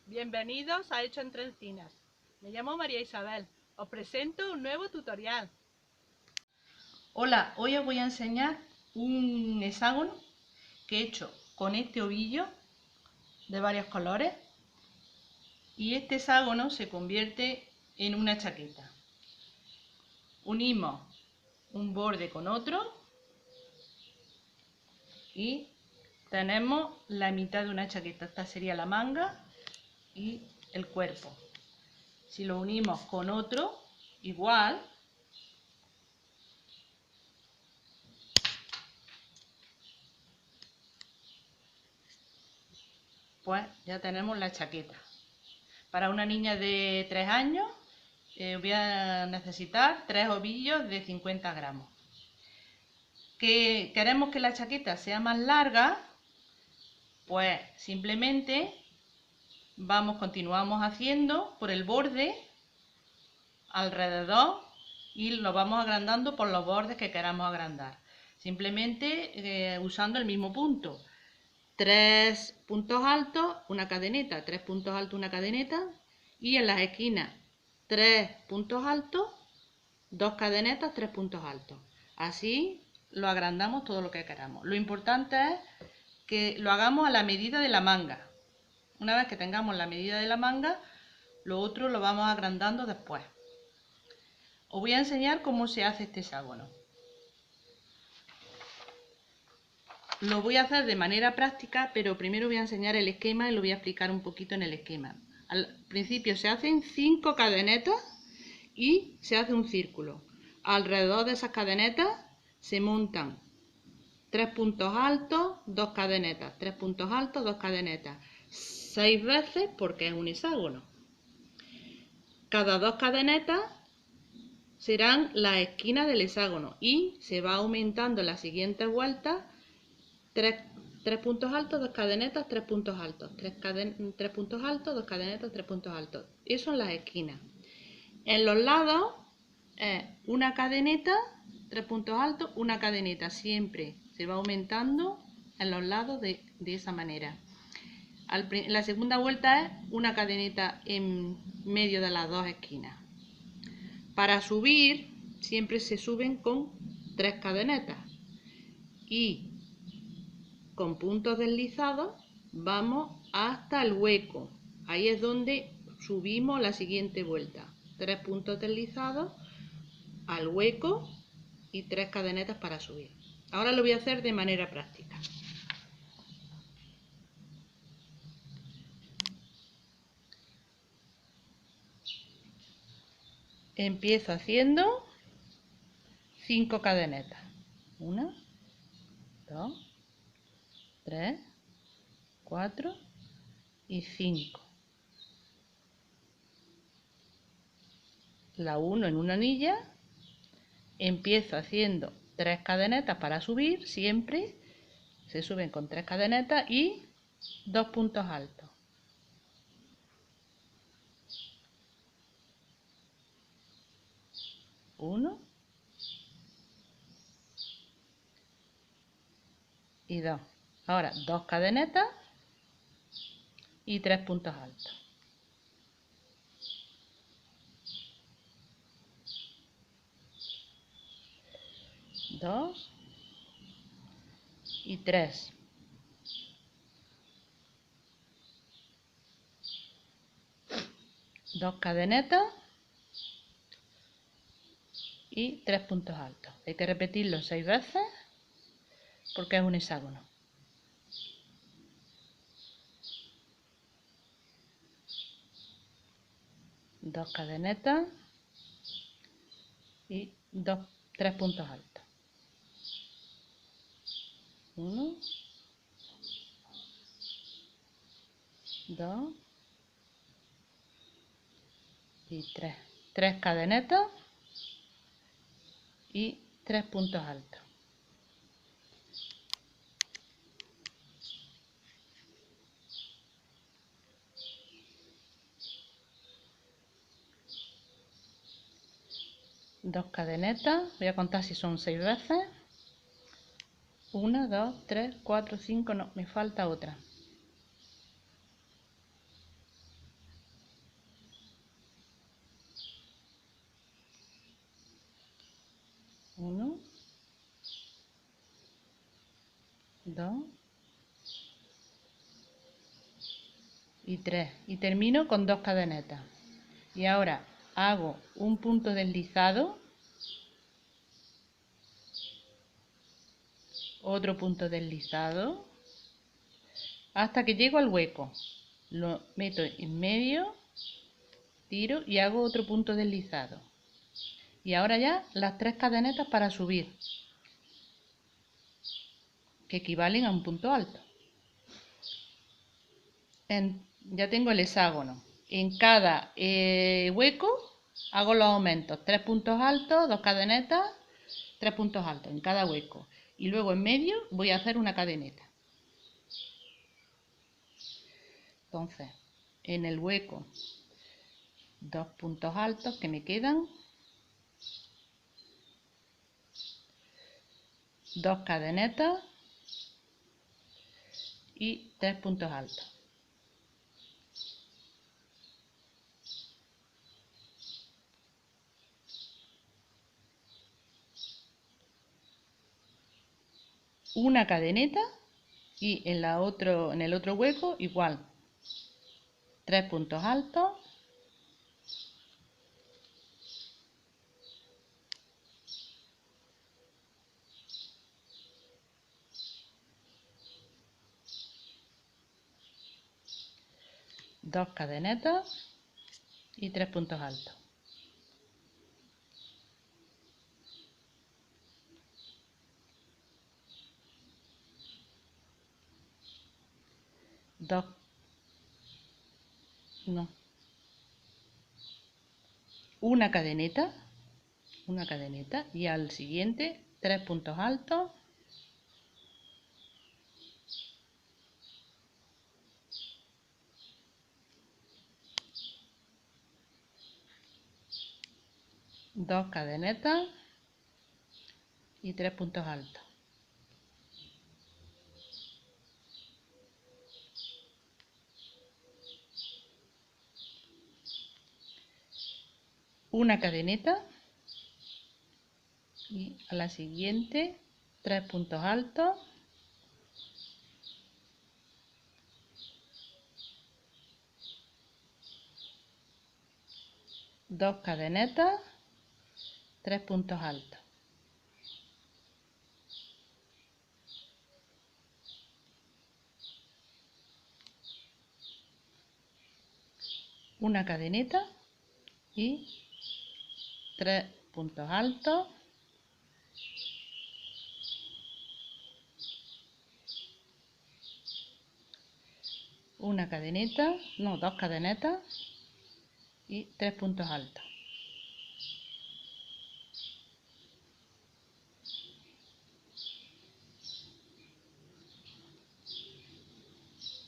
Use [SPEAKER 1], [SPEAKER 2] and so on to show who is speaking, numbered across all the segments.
[SPEAKER 1] Bienvenidos a Hecho entre Encinas. Me llamo María Isabel. Os presento un nuevo tutorial. Hola, hoy os voy a enseñar un hexágono que he hecho con este ovillo de varios colores, y este hexágono se convierte en una chaqueta. Unimos un borde con otro y tenemos la mitad de una chaqueta. Esta sería la manga y el cuerpo. Si lo unimos con otro igual, pues ya tenemos la chaqueta. Para una niña de 3 años voy a necesitar 3 ovillos de 50 gramos. ¿Que queremos que la chaqueta sea más larga? Pues simplemente continuamos haciendo por el borde alrededor y lo vamos agrandando por los bordes que queramos agrandar. Simplemente usando el mismo punto. 3 puntos altos, una cadeneta, 3 puntos altos, una cadeneta, y en las esquinas 3 puntos altos, 2 cadenetas, 3 puntos altos. Así lo agrandamos todo lo que queramos. Lo importante es que lo hagamos a la medida de la manga. Una vez que tengamos la medida de la manga, lo otro lo vamos agrandando después. Os voy a enseñar cómo se hace este hexágono. Lo voy a hacer de manera práctica, pero primero voy a enseñar el esquema y lo voy a explicar un poquito en el esquema. Al principio se hacen 5 cadenetas y se hace un círculo. Alrededor de esas cadenetas se montan 3 puntos altos, 2 cadenetas, 3 puntos altos, 2 cadenetas, 6 veces porque es un hexágono. Cada 2 cadenetas serán las esquinas del hexágono y se va aumentando en las siguientes vueltas. 3 puntos altos, 2 cadenetas, 3 puntos altos, 3 puntos altos, 2 cadenetas, 3 puntos altos. Eso son las esquinas. En los lados una cadeneta, 3 puntos altos, una cadeneta. Siempre se va aumentando en los lados de esa manera. La segunda vuelta es una cadeneta en medio de las dos esquinas. Para subir siempre se suben con 3 cadenetas y con puntos deslizados vamos hasta el hueco. Ahí es donde subimos la siguiente vuelta. 3 puntos deslizados al hueco y 3 cadenetas para subir. Ahora lo voy a hacer de manera práctica. Empiezo haciendo 5 cadenetas. 1, 2, 3, 4 y 5. La uno en una anilla. Empiezo haciendo 3 cadenetas para subir, siempre se suben con 3 cadenetas y 2 puntos altos. 1 y 2. Ahora 2 cadenetas y 3 puntos altos. 2 y 3. 2 cadenetas y 3 puntos altos. Hay que repetirlo 6 veces porque es un hexágono. 2 cadenetas y 3 puntos altos. 1, 2 y 3. 3 cadenetas y 3 puntos altos. Dos cadenetas, voy a contar si son 6 veces. 1, 2, 3, 4, 5, no, me falta otra. 2 y 3 y termino con 2 cadenetas. Y ahora hago un punto deslizado, otro punto deslizado, hasta que llego al hueco. Lo meto en medio, tiro y hago otro punto deslizado. Y ahora ya las 3 cadenetas para subir, que equivalen a un punto alto. Ya tengo el hexágono. En cada hueco hago los aumentos, 3 puntos altos, 2 cadenetas, 3 puntos altos en cada hueco. Y luego en medio voy a hacer una cadeneta. Entonces, en el hueco, 2 puntos altos que me quedan, 2 cadenetas y 3 puntos altos. Una cadeneta y en el otro hueco igual, 3 puntos altos, dos cadenetas y 3 puntos altos. Una cadeneta y al siguiente 3 puntos altos, dos cadenetas y 3 puntos altos. Una cadeneta y a la siguiente 3 puntos altos, dos cadenetas, 3 puntos altos. Una cadeneta y 3 puntos altos, una cadeneta, no, dos cadenetas y 3 puntos altos.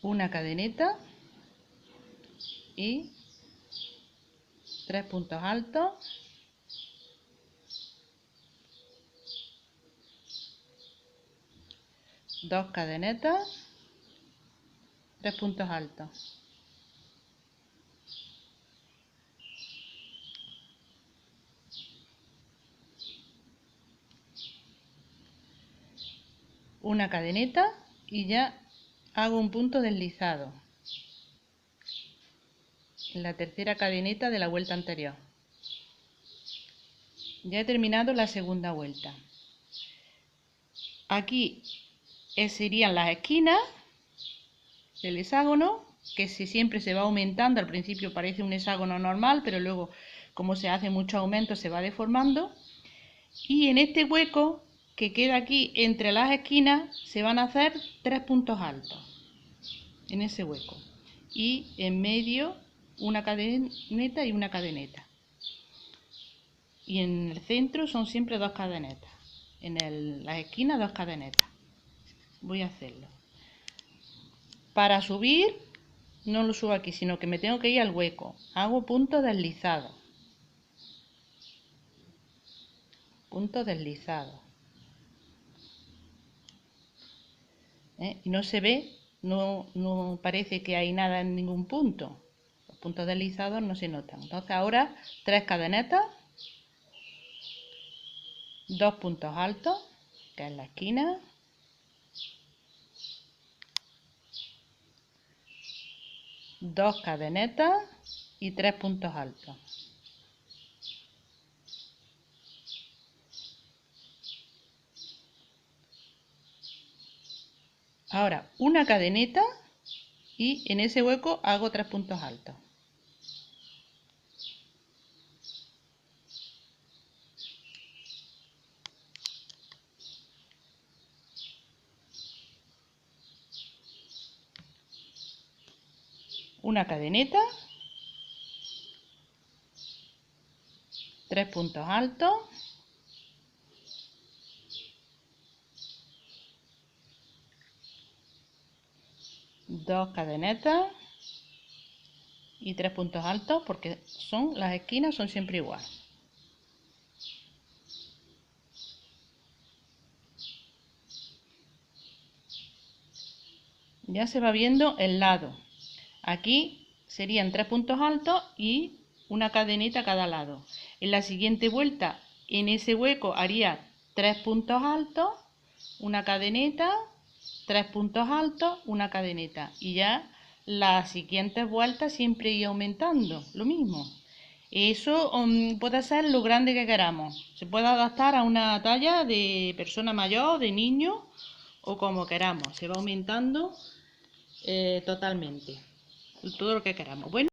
[SPEAKER 1] Una cadeneta y 3 puntos altos, dos cadenetas, 3 puntos altos. Una cadeneta y ya hago un punto deslizado en la tercera cadeneta de la vuelta anterior. Ya he terminado la segunda vuelta. Aquí serían las esquinas del hexágono, que siempre se va aumentando. Al principio parece un hexágono normal, pero luego, como se hace mucho aumento, se va deformando. Y en este hueco que queda aquí entre las esquinas se van a hacer 3 puntos altos en ese hueco, y en medio una cadeneta y una cadeneta, y en el centro son siempre 2 cadenetas, en las esquinas 2 cadenetas. Voy a hacerlo. Para subir no lo subo aquí, sino que me tengo que ir al hueco, hago punto deslizado, punto deslizado, y no se ve, no parece que hay nada en ningún punto. Los puntos deslizados no se notan. Entonces ahora 3 cadenetas, 2 puntos altos, que es la esquina, 2 cadenetas y 3 puntos altos. Ahora una cadeneta y en ese hueco hago 3 puntos altos. Una cadeneta, 3 puntos altos, dos cadenetas y 3 puntos altos, porque las esquinas son siempre iguales. Ya se va viendo el lado. Aquí serían 3 puntos altos y una cadeneta a cada lado. En la siguiente vuelta, en ese hueco haría 3 puntos altos, una cadeneta, 3 puntos altos, una cadeneta. Y ya las siguientes vueltas siempre ir aumentando, lo mismo. Eso puede ser lo grande que queramos. Se puede adaptar a una talla de persona mayor, de niño o como queramos. Se va aumentando totalmente todo lo que queramos. Bueno.